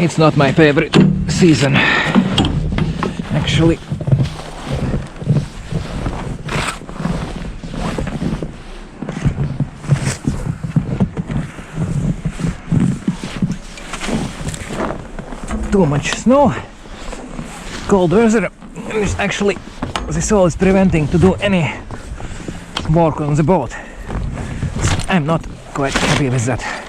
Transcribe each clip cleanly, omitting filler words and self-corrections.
It's not my favorite season, actually. Too much snow, cold weather, and actually this all is preventing to do any work on the boat. So I'm not quite happy with that.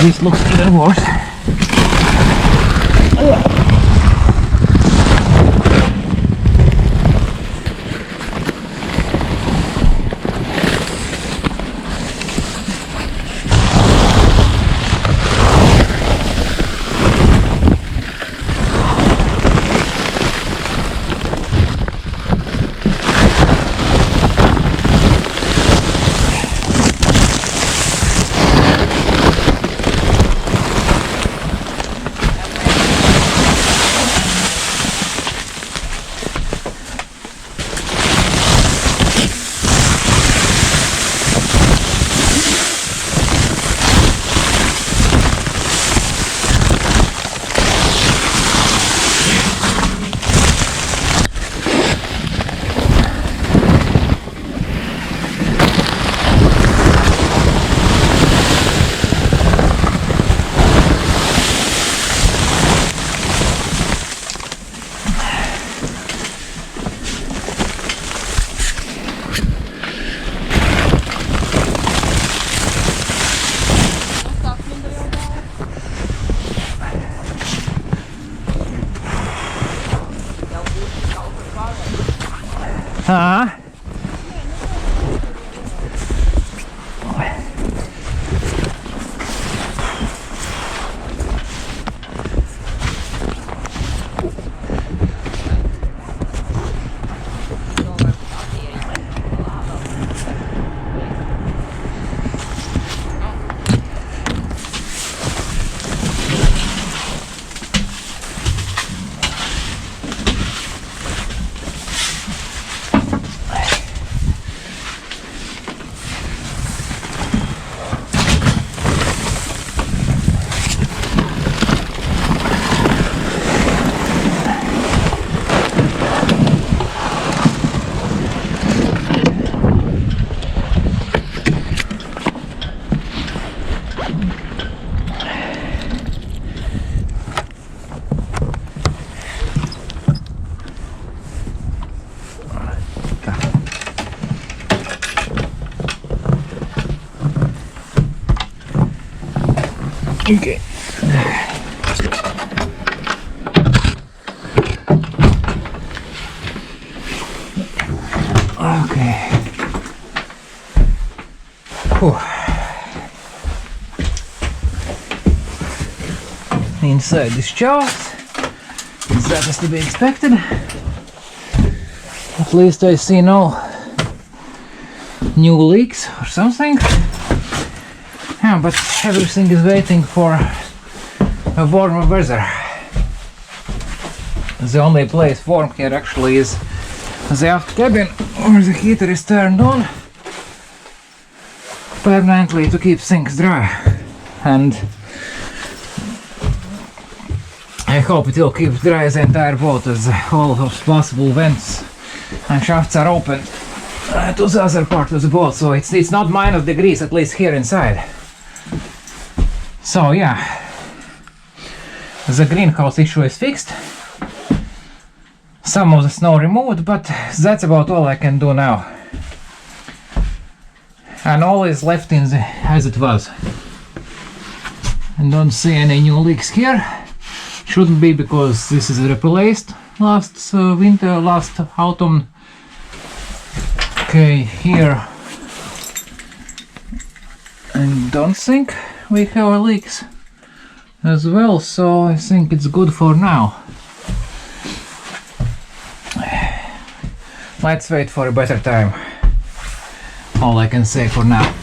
This looks even worse. Huh? Okay. Okay. Whew. inside this shaft. That is to be expected. At least I see no new leaks or something. Yeah, but everything is waiting for a warmer weather. The only place warm here actually is the aft cabin, where the heater is turned on permanently to keep things dry. And I hope it will keep dry the entire boat, as all of possible vents and shafts are open to the other part of the boat, so it's not -degrees, at least here inside. So yeah, the greenhouse issue is fixed. Some of the snow removed, but that's about all I can do now. And all is left in as it was. I don't see any new leaks here. Shouldn't be, because this is replaced last winter, last autumn. Okay, here I don't think we have leaks as well, so I think it's good for now. Let's wait for a better time. All I can say for now.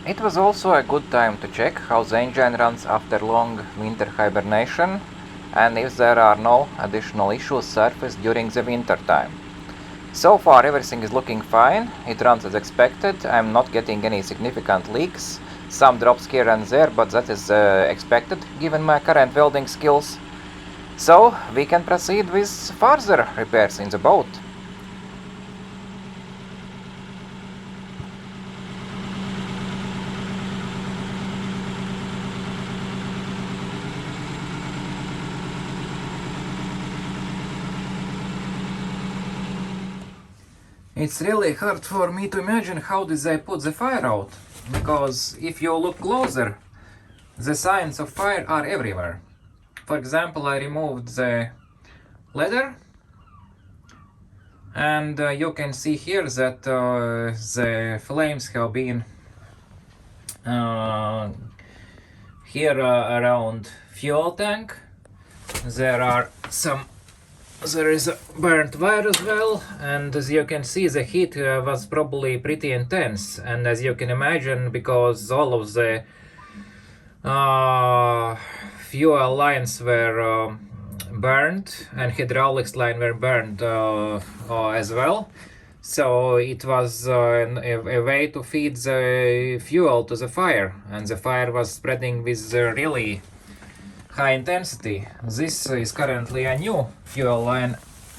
It was also a good time to check how the engine runs after long winter hibernation and if there are no additional issues surfaced during the winter time. So far everything is looking fine, it runs as expected, I'm not getting any significant leaks, some drops here and there, but that is expected given my current welding skills. So we can proceed with further repairs in the boat. It's really hard for me to imagine how did they put the fire out, because if you look closer, the signs of fire are everywhere. For example, I removed the leather, and you can see here that the flames have been here around fuel tank. There is a burnt wire as well, and as you can see the heat was probably pretty intense, and as you can imagine, because all of the fuel lines were burned and hydraulics line were burned as well, so it was a way to feed the fuel to the fire, and the fire was spreading with really high intensity. This is currently a new fuel line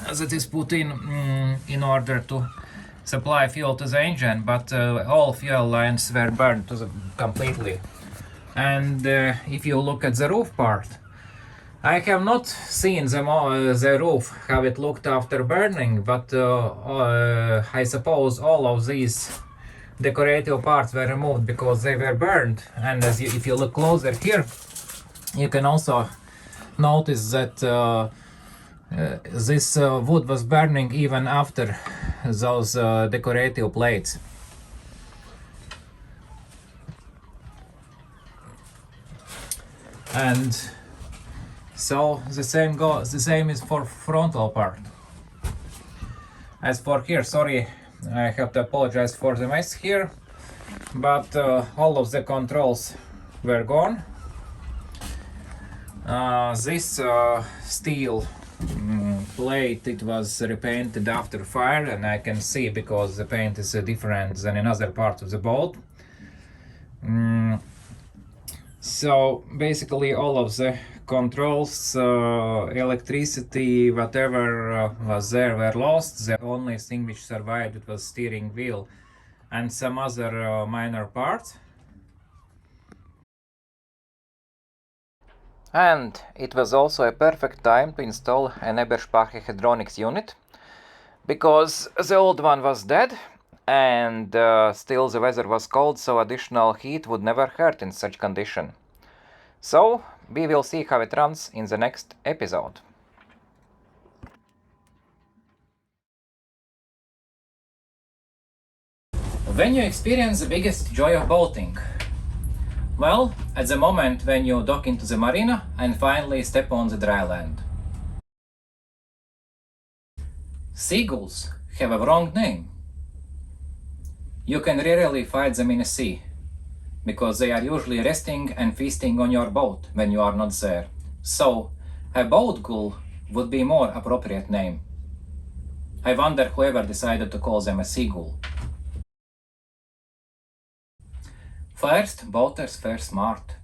that is put in order to supply fuel to the engine, but all fuel lines were burned completely. And if you look at the roof part, I have not seen the roof, how it looked after burning, but I suppose all of these decorative parts were removed because they were burned. And if you look closer here, you can also notice that this wood was burning even after those decorative plates. And so the same is for frontal part. As for here, sorry, I have to apologize for the mess here, but all of the controls were gone. This steel plate, it was repainted after fire, and I can see because the paint is different than in other parts of the boat. So basically all of the controls, electricity, whatever was there were lost. The only thing which survived, it was steering wheel and some other minor parts. And it was also a perfect time to install an Eberspacher hydronics unit, because the old one was dead and still the weather was cold, so additional heat would never hurt in such condition. So we will see how it runs in the next episode. When you experience the biggest joy of boating? Well, at the moment when you dock into the marina and finally step on the dry land. Seagulls have a wrong name. You can rarely find them in a sea, because they are usually resting and feasting on your boat when you are not there. So, a boat gull would be a more appropriate name. I wonder whoever decided to call them a seagull. First, boaters were smart.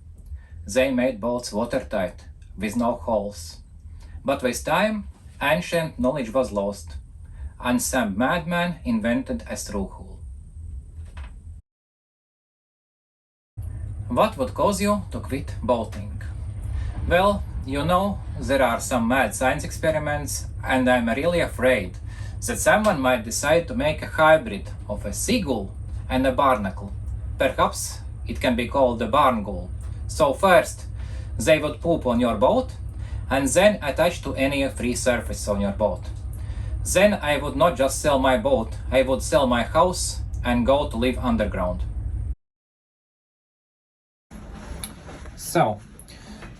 They made boats watertight, with no holes. But with time, ancient knowledge was lost, and some madman invented a through hole. What would cause you to quit boating? Well, you know, there are some mad science experiments, and I'm really afraid that someone might decide to make a hybrid of a seagull and a barnacle. Perhaps it can be called a barn gull. So first, they would poop on your boat, and then attach to any free surface on your boat. Then I would not just sell my boat, I would sell my house and go to live underground. So,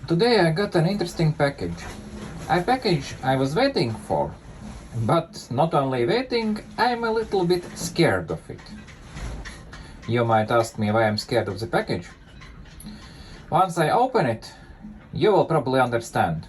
today I got an interesting package. A package I was waiting for. But not only waiting, I'm a little bit scared of it. You might ask me why I'm scared of the package. Once I open it, you will probably understand.